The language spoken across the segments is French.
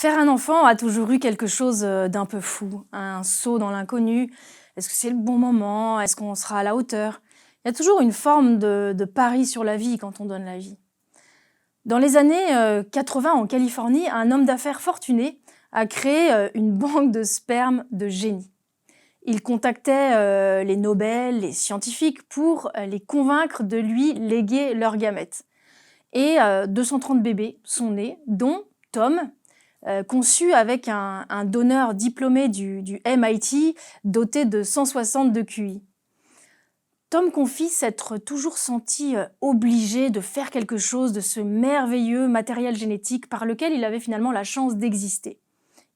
Faire un enfant a toujours eu quelque chose, d'un peu fou, un saut dans l'inconnu. Est-ce que c'est le bon moment? Est-ce qu'on sera à la hauteur? Il y a toujours une forme de pari sur la vie quand on donne la vie. Dans les années, 80 en Californie, un homme d'affaires fortuné a créé, une banque de sperme de génie. Il contactait, les Nobel, les scientifiques pour, les convaincre de lui léguer leurs gamètes. Et 230 bébés sont nés, dont Tom, conçu avec un donneur diplômé du MIT, doté de 160 de QI. Tom confie s'être toujours senti obligé de faire quelque chose de ce merveilleux matériel génétique par lequel il avait finalement la chance d'exister.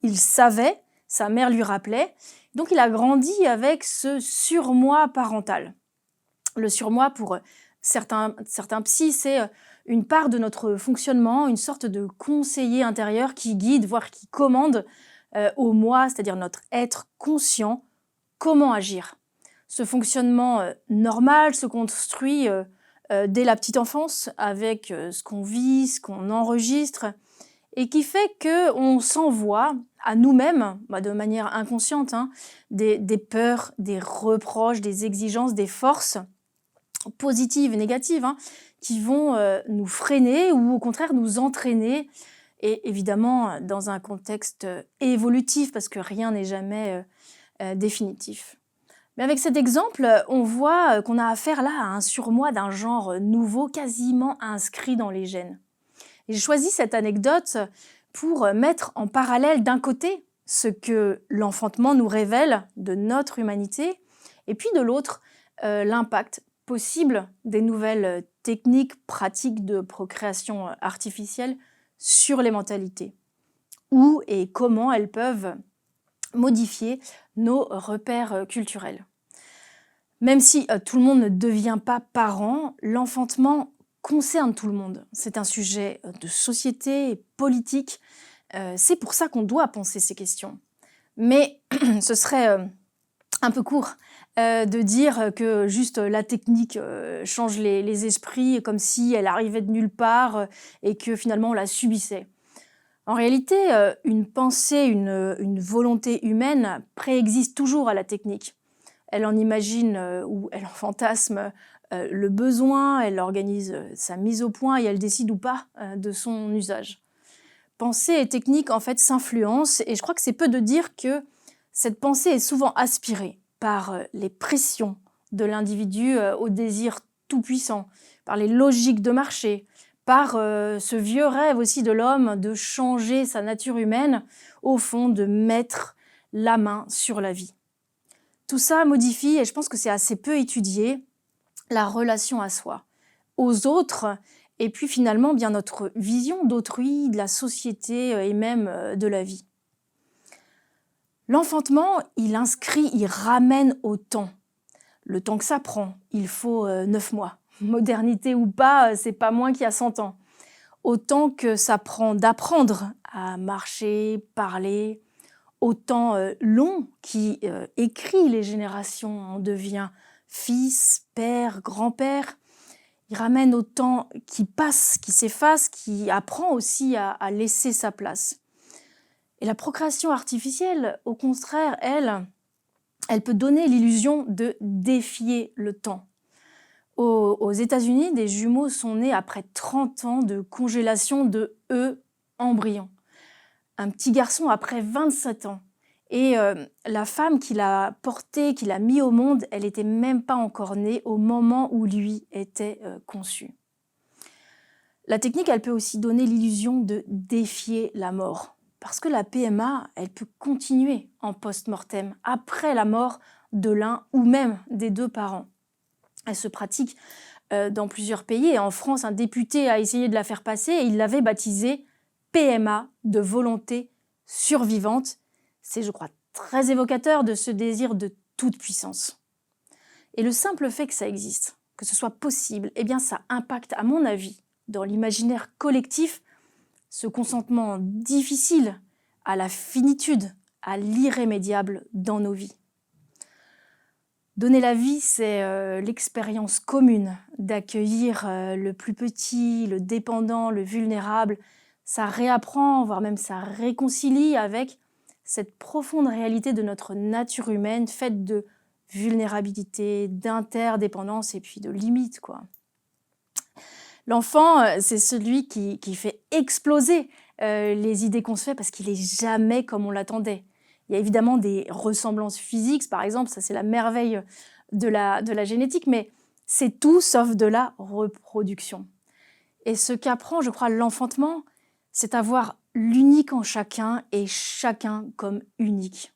Il savait, sa mère lui rappelait, donc il a grandi avec ce surmoi parental. Le surmoi, pour certains psys, c'est une part de notre fonctionnement, une sorte de conseiller intérieur qui guide, voire qui commande au moi, c'est-à-dire notre être conscient, comment agir. Ce fonctionnement normal se construit dès la petite enfance avec ce qu'on vit, ce qu'on enregistre, et qui fait qu'on s'envoie à nous-mêmes, de manière inconsciente, des peurs, des reproches, des exigences, des forces positives et négatives, qui vont nous freiner ou au contraire nous entraîner, et évidemment dans un contexte évolutif, parce que rien n'est jamais définitif. Mais avec cet exemple, on voit qu'on a affaire là à un surmoi d'un genre nouveau, quasiment inscrit dans les gènes. Et j'ai choisi cette anecdote pour mettre en parallèle d'un côté ce que l'enfantement nous révèle de notre humanité, et puis de l'autre, l'impact possible des nouvelles techniques pratiques de procréation artificielle sur les mentalités. Où et comment elles peuvent modifier nos repères culturels. Même si tout le monde ne devient pas parent, l'enfantement concerne tout le monde. C'est un sujet de société et politique. C'est pour ça qu'on doit penser ces questions. Mais ce serait un peu court de dire que juste la technique change les esprits, comme si elle arrivait de nulle part et que finalement on la subissait. En réalité, une pensée, une volonté humaine préexiste toujours à la technique. Elle en imagine ou elle en fantasme le besoin, elle organise sa mise au point et elle décide ou pas de son usage. Pensée et technique, en fait, s'influencent, et je crois que c'est peu de dire que cette pensée est souvent aspirée par les pressions de l'individu au désir tout-puissant, par les logiques de marché, par ce vieux rêve aussi de l'homme de changer sa nature humaine, au fond, de mettre la main sur la vie. Tout ça modifie, et je pense que c'est assez peu étudié, la relation à soi, aux autres, et puis finalement bien notre vision d'autrui, de la société et même de la vie. L'enfantement, il inscrit, il ramène au temps. Le temps que ça prend, il faut 9 mois. Modernité ou pas, c'est pas moins qu'il y a 100 ans. Autant que ça prend d'apprendre à marcher, parler, autant long qui écrit les générations. On devient fils, père, grand-père. Il ramène au temps qui passe, qui s'efface, qui apprend aussi à laisser sa place. Et la procréation artificielle, au contraire, elle peut donner l'illusion de défier le temps. Aux États-Unis, des jumeaux sont nés après 30 ans de congélation de embryons. Un petit garçon après 27 ans. Et la femme qui l'a porté, qui l'a mis au monde, elle n'était même pas encore née au moment où lui était conçu. La technique, elle peut aussi donner l'illusion de défier la mort. Parce que la PMA, elle peut continuer en post-mortem, après la mort de l'un ou même des deux parents. Elle se pratique dans plusieurs pays. Et en France, un député a essayé de la faire passer et il l'avait baptisée PMA de volonté survivante. C'est, je crois, très évocateur de ce désir de toute puissance. Et le simple fait que ça existe, que ce soit possible, eh bien ça impacte, à mon avis, dans l'imaginaire collectif, ce consentement difficile à la finitude, à l'irrémédiable dans nos vies. Donner la vie, c'est l'expérience commune d'accueillir le plus petit, le dépendant, le vulnérable, Ça réapprend, voire même ça réconcilie avec cette profonde réalité de notre nature humaine, faite de vulnérabilité, d'interdépendance et puis de limites, quoi. L'enfant, c'est celui qui fait exploser les idées qu'on se fait parce qu'il est jamais comme on l'attendait. Il y a évidemment des ressemblances physiques, par exemple, ça c'est la merveille de la génétique, mais c'est tout sauf de la reproduction. Et ce qu'apprend, je crois, l'enfantement, c'est à voir l'unique en chacun et chacun comme unique.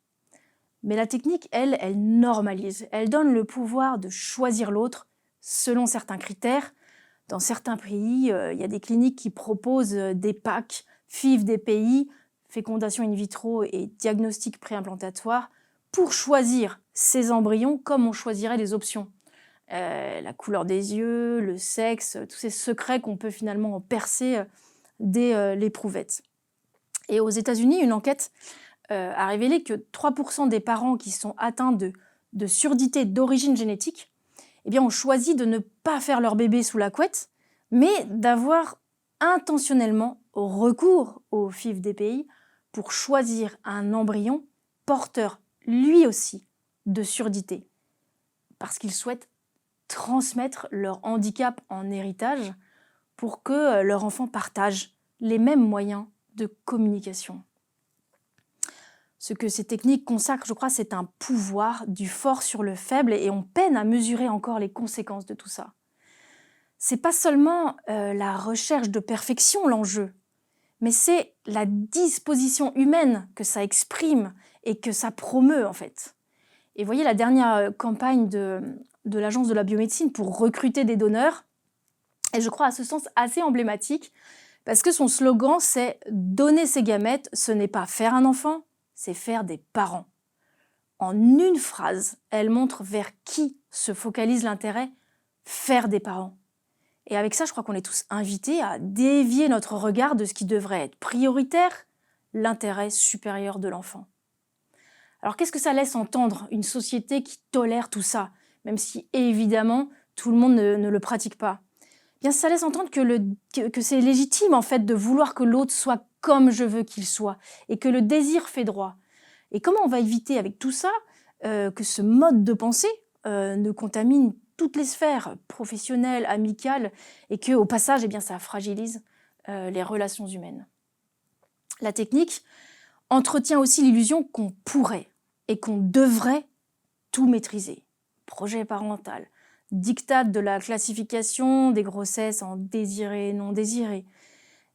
Mais la technique, elle normalise. Elle donne le pouvoir de choisir l'autre selon certains critères. Dans certains pays, il y a des cliniques qui proposent des PAC, FIV des pays, fécondation in vitro et diagnostic préimplantatoire, pour choisir ces embryons comme on choisirait les options. La couleur des yeux, le sexe, tous ces secrets qu'on peut finalement en percer dès l'éprouvettes. Et aux États-Unis, une enquête a révélé que 3% des parents qui sont atteints de surdité d'origine génétique, eh bien, ont choisi de ne pas faire leur bébé sous la couette, mais d'avoir intentionnellement recours au FIV-DPI pour choisir un embryon porteur, lui aussi, de surdité, parce qu'ils souhaitent transmettre leur handicap en héritage pour que leur enfant partage les mêmes moyens de communication. Ce que ces techniques consacrent, je crois, c'est un pouvoir du fort sur le faible et on peine à mesurer encore les conséquences de tout ça. C'est pas seulement la recherche de perfection l'enjeu, mais c'est la disposition humaine que ça exprime et que ça promeut en fait. Et voyez la dernière campagne de l'Agence de la biomédecine pour recruter des donneurs, et je crois à ce sens assez emblématique, parce que son slogan c'est « Donner ses gamètes, ce n'est pas faire un enfant, c'est faire des parents ». En une phrase, elle montre vers qui se focalise l'intérêt « faire des parents ». Et avec ça, je crois qu'on est tous invités à dévier notre regard de ce qui devrait être prioritaire, l'intérêt supérieur de l'enfant. Alors qu'est-ce que ça laisse entendre une société qui tolère tout ça, même si évidemment tout le monde ne le pratique pas? Eh bien, ça laisse entendre que c'est légitime en fait de vouloir que l'autre soit comme je veux qu'il soit et que le désir fait droit. Et comment on va éviter avec tout ça que ce mode de pensée ne contamine toutes les sphères professionnelles, amicales, et qu'au passage, eh bien, ça fragilise les relations humaines. La technique entretient aussi l'illusion qu'on pourrait et qu'on devrait tout maîtriser. Projet parental, diktat de la classification des grossesses en désirées et non désirées.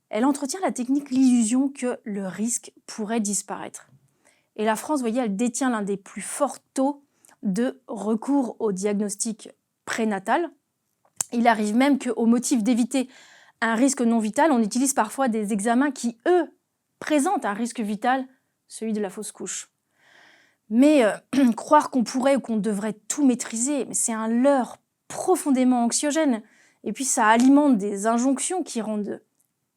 Elle entretient la technique l'illusion que le risque pourrait disparaître. Et la France, vous voyez, elle détient l'un des plus forts taux de recours au diagnostic prénatal. Il arrive même qu'au motif d'éviter un risque non vital, on utilise parfois des examens qui, eux, présentent un risque vital, celui de la fausse couche. Mais croire qu'on pourrait ou qu'on devrait tout maîtriser, c'est un leurre profondément anxiogène. Et puis ça alimente des injonctions qui rendent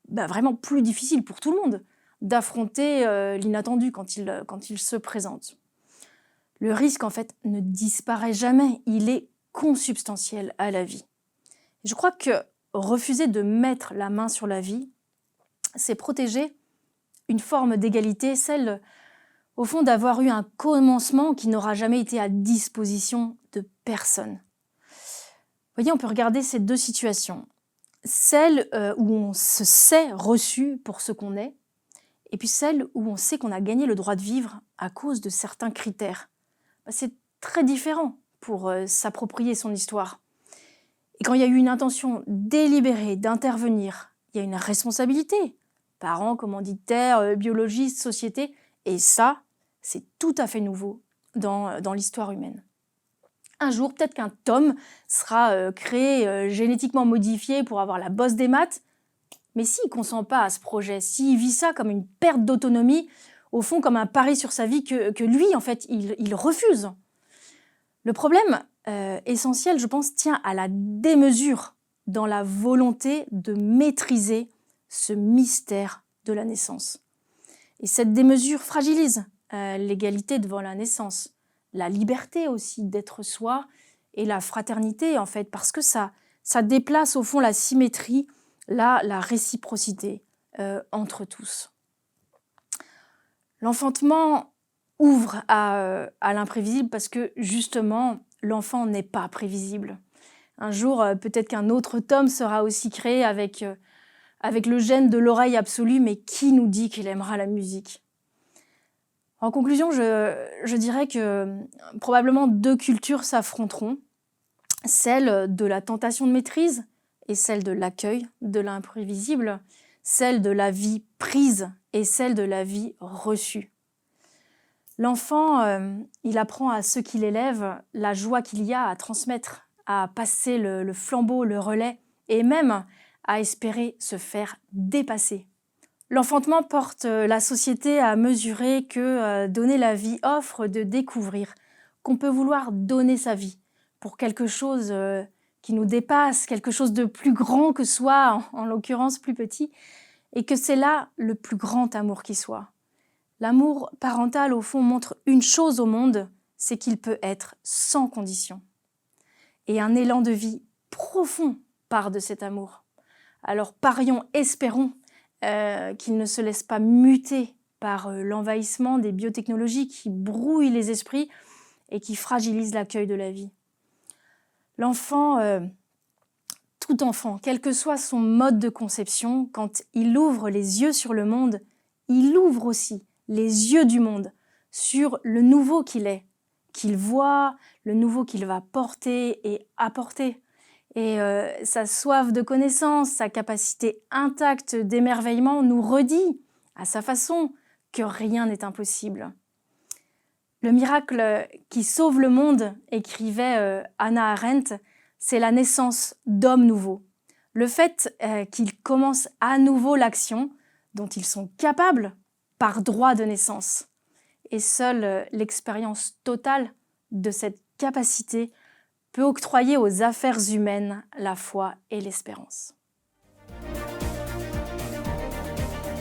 vraiment plus difficile pour tout le monde d'affronter l'inattendu quand il se présente. Le risque, en fait, ne disparaît jamais. Il est consubstantiel à la vie. Je crois que refuser de mettre la main sur la vie, c'est protéger une forme d'égalité, celle, au fond, d'avoir eu un commencement qui n'aura jamais été à disposition de personne. Vous voyez, on peut regarder ces deux situations. Celle où on se sait reçu pour ce qu'on est, et puis celle où on sait qu'on a gagné le droit de vivre à cause de certains critères. C'est très différent pour s'approprier son histoire. Et quand il y a eu une intention délibérée d'intervenir, il y a une responsabilité. Parents, commanditaires, biologistes, société. Et ça, c'est tout à fait nouveau dans l'histoire humaine. Un jour, peut-être qu'un Tom sera créé, génétiquement modifié pour avoir la bosse des maths. Mais s'il ne consent pas à ce projet, s'il vit ça comme une perte d'autonomie, au fond comme un pari sur sa vie que lui, en fait, il refuse. Le problème essentiel, je pense, tient à la démesure dans la volonté de maîtriser ce mystère de la naissance. Et cette démesure fragilise l'égalité devant la naissance, la liberté aussi d'être soi et la fraternité, en fait, parce que ça déplace au fond la symétrie, la réciprocité. entre tous. L'enfantement ouvre à l'imprévisible parce que justement, l'enfant n'est pas prévisible. Un jour, peut-être qu'un autre tome sera aussi créé avec le gène de l'oreille absolue, mais qui nous dit qu'il aimera la musique? En conclusion, je dirais que probablement deux cultures s'affronteront, celle de la tentation de maîtrise et celle de l'accueil de l'imprévisible, celle de la vie prise et celle de la vie reçue. L'enfant, il apprend à ceux qui l'élèvent la joie qu'il y a à transmettre, à passer le flambeau, le relais, et même à espérer se faire dépasser. L'enfantement porte la société à mesurer que donner la vie offre de découvrir qu'on peut vouloir donner sa vie pour quelque chose qui nous dépasse, quelque chose de plus grand que soi, en l'occurrence plus petit, et que c'est là le plus grand amour qui soit. L'amour parental, au fond, montre une chose au monde, c'est qu'il peut être sans condition. Et un élan de vie profond part de cet amour. Alors parions, espérons qu'il ne se laisse pas muter par l'envahissement des biotechnologies qui brouillent les esprits et qui fragilisent l'accueil de la vie. L'enfant, tout enfant, quel que soit son mode de conception, quand il ouvre les yeux sur le monde, il ouvre aussi les yeux du monde sur le nouveau qu'il voit, le nouveau qu'il va porter et apporter. Et sa soif de connaissance, sa capacité intacte d'émerveillement nous redit, à sa façon, que rien n'est impossible. Le miracle qui sauve le monde, écrivait Hannah Arendt, c'est la naissance d'hommes nouveaux. Le fait qu'ils commencent à nouveau l'action dont ils sont capables par droit de naissance. Et seule l'expérience totale de cette capacité peut octroyer aux affaires humaines la foi et l'espérance.